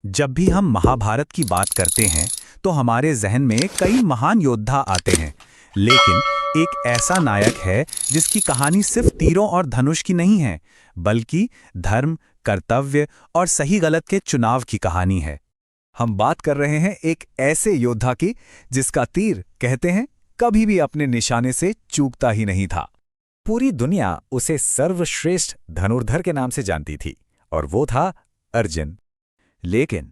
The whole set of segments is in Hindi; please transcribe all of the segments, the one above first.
जब भी हम महाभारत की बात करते हैं तो हमारे जहन में कई महान योद्धा आते हैं। लेकिन एक ऐसा नायक है जिसकी कहानी सिर्फ तीरों और धनुष की नहीं है, बल्कि धर्म, कर्तव्य और सही गलत के चुनाव की कहानी है। हम बात कर रहे हैं एक ऐसे योद्धा की जिसका तीर कहते हैं कभी भी अपने निशाने से चूकता ही नहीं था। पूरी दुनिया उसे सर्वश्रेष्ठ धनुर्धर के नाम से जानती थी और वो था अर्जुन। लेकिन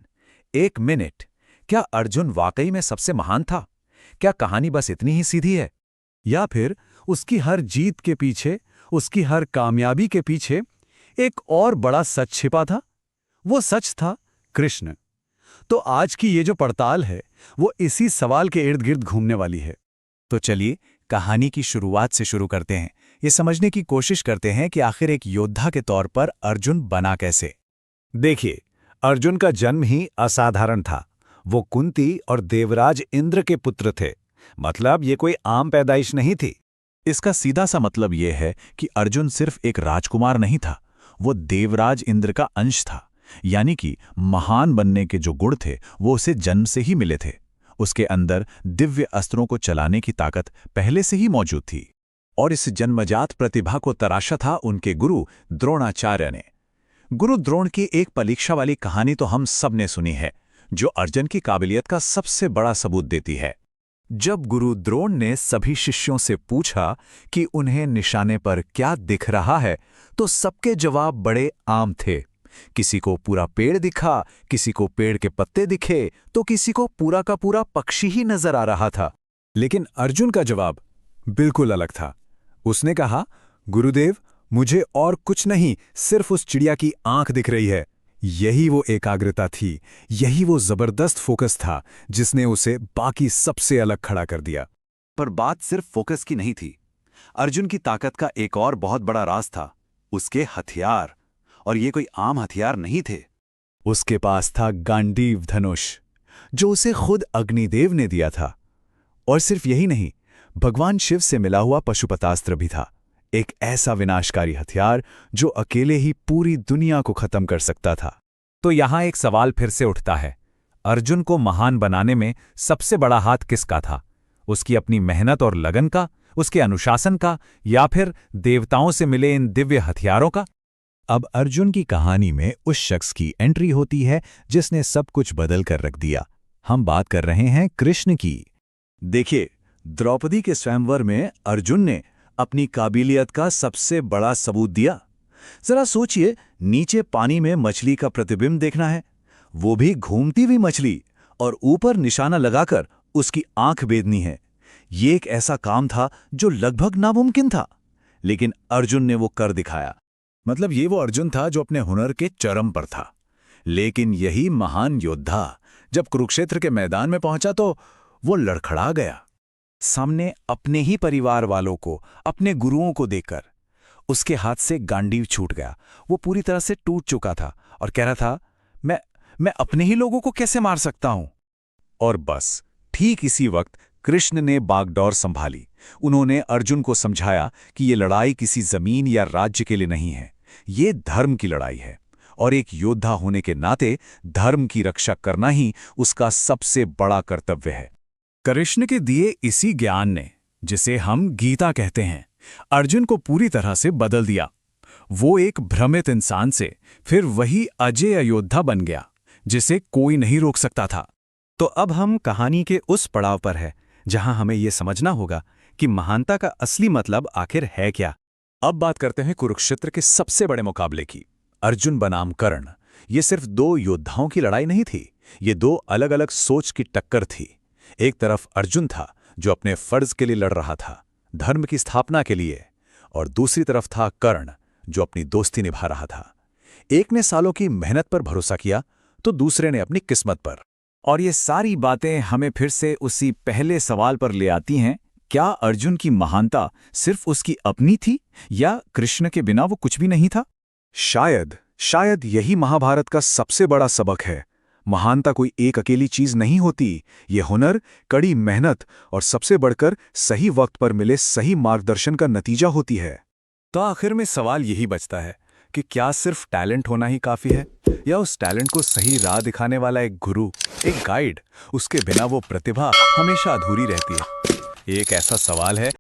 एक मिनट, क्या अर्जुन वाकई में सबसे महान था? क्या कहानी बस इतनी ही सीधी है? या फिर उसकी हर जीत के पीछे, उसकी हर कामयाबी के पीछे एक और बड़ा सच छिपा था? वो सच था कृष्ण। तो आज की ये जो पड़ताल है वो इसी सवाल के इर्द गिर्द घूमने वाली है। तो चलिए कहानी की शुरुआत से शुरू करते हैं। ये समझने की कोशिश करते हैं कि आखिर एक योद्धा के तौर पर अर्जुन बना कैसे। देखिए, अर्जुन का जन्म ही असाधारण था। वो कुंती और देवराज इंद्र के पुत्र थे। मतलब ये कोई आम पैदाइश नहीं थी। इसका सीधा सा मतलब ये है कि अर्जुन सिर्फ एक राजकुमार नहीं था, वो देवराज इंद्र का अंश था। यानी कि महान बनने के जो गुण थे वो उसे जन्म से ही मिले थे। उसके अंदर दिव्य अस्त्रों को चलाने की ताकत पहले से ही मौजूद थी। और इस जन्मजात प्रतिभा को तराशा था उनके गुरु द्रोणाचार्य ने। गुरु द्रोण की एक परीक्षा वाली कहानी तो हम सब ने सुनी है, जो अर्जुन की काबिलियत का सबसे बड़ा सबूत देती है। जब गुरु द्रोण ने सभी शिष्यों से पूछा कि उन्हें निशाने पर क्या दिख रहा है, तो सबके जवाब बड़े आम थे। किसी को पूरा पेड़ दिखा, किसी को पेड़ के पत्ते दिखे, तो किसी को पूरा का पूरा पक्षी ही नजर आ रहा था। लेकिन अर्जुन का जवाब बिल्कुल अलग था। उसने कहा, गुरुदेव, मुझे और कुछ नहीं, सिर्फ उस चिड़िया की आंख दिख रही है। यही वो एकाग्रता थी, यही वो जबरदस्त फोकस था जिसने उसे बाकी सबसे अलग खड़ा कर दिया। पर बात सिर्फ फोकस की नहीं थी। अर्जुन की ताकत का एक और बहुत बड़ा राज था, उसके हथियार। और ये कोई आम हथियार नहीं थे। उसके पास था गांडीव धनुष, जो उसे खुद अग्निदेव ने दिया था। और सिर्फ यही नहीं, भगवान शिव से मिला हुआ पशुपतास्त्र भी था। एक ऐसा विनाशकारी हथियार जो अकेले ही पूरी दुनिया को खत्म कर सकता था। तो यहां एक सवाल फिर से उठता है, अर्जुन को महान बनाने में सबसे बड़ा हाथ किसका था? उसकी अपनी मेहनत और लगन का, उसके अनुशासन का, या फिर देवताओं से मिले इन दिव्य हथियारों का? अब अर्जुन की कहानी में उस शख्स की एंट्री होती है जिसने सब कुछ बदल कर रख दिया। हम बात कर रहे हैं कृष्ण की। देखिए, द्रौपदी के स्वयंवर में अर्जुन ने अपनी काबिलियत का सबसे बड़ा सबूत दिया। जरा सोचिए, नीचे पानी में मछली का प्रतिबिंब देखना है, वो भी घूमती हुई मछली, और ऊपर निशाना लगाकर उसकी आंख बेधनी है। ये एक ऐसा काम था जो लगभग नामुमकिन था, लेकिन अर्जुन ने वो कर दिखाया। मतलब ये वो अर्जुन था जो अपने हुनर के चरम पर था। लेकिन यही महान योद्धा जब कुरुक्षेत्र के मैदान में पहुंचा तो वो लड़खड़ा गया। सामने अपने ही परिवार वालों को, अपने गुरुओं को देखकर उसके हाथ से गांडीव छूट गया। वो पूरी तरह से टूट चुका था और कह रहा था, मैं अपने ही लोगों को कैसे मार सकता हूं? और बस ठीक इसी वक्त कृष्ण ने बागडोर संभाली। उन्होंने अर्जुन को समझाया कि ये लड़ाई किसी जमीन या राज्य के लिए नहीं है, ये धर्म की लड़ाई है। और एक योद्धा होने के नाते धर्म की रक्षा करना ही उसका सबसे बड़ा कर्तव्य है। कृष्ण के दिए इसी ज्ञान ने, जिसे हम गीता कहते हैं, अर्जुन को पूरी तरह से बदल दिया। वो एक भ्रमित इंसान से फिर वही अजेय योद्धा बन गया जिसे कोई नहीं रोक सकता था। तो अब हम कहानी के उस पड़ाव पर हैं जहां हमें यह समझना होगा कि महानता का असली मतलब आखिर है क्या। अब बात करते हैं कुरुक्षेत्र के सबसे बड़े मुकाबले की। अर्जुन बनाम कर्ण। ये सिर्फ दो योद्धाओं की लड़ाई नहीं थी, ये दो अलग अलग सोच की टक्कर थी। एक तरफ अर्जुन था जो अपने फर्ज के लिए लड़ रहा था, धर्म की स्थापना के लिए, और दूसरी तरफ था कर्ण जो अपनी दोस्ती निभा रहा था। एक ने सालों की मेहनत पर भरोसा किया तो दूसरे ने अपनी किस्मत पर। और ये सारी बातें हमें फिर से उसी पहले सवाल पर ले आती हैं, क्या अर्जुन की महानता सिर्फ उसकी अपनी थी या कृष्ण के बिना वो कुछ भी नहीं था? शायद यही महाभारत का सबसे बड़ा सबक है। महानता कोई एक अकेली चीज नहीं होती, ये हुनर, कड़ी मेहनत और सबसे बढ़कर सही वक्त पर मिले सही मार्गदर्शन का नतीजा होती है। तो आखिर में सवाल यही बचता है कि क्या सिर्फ टैलेंट होना ही काफी है, या उस टैलेंट को सही राह दिखाने वाला एक गुरु, एक गाइड, उसके बिना वो प्रतिभा हमेशा अधूरी रहती है। ये एक ऐसा सवाल है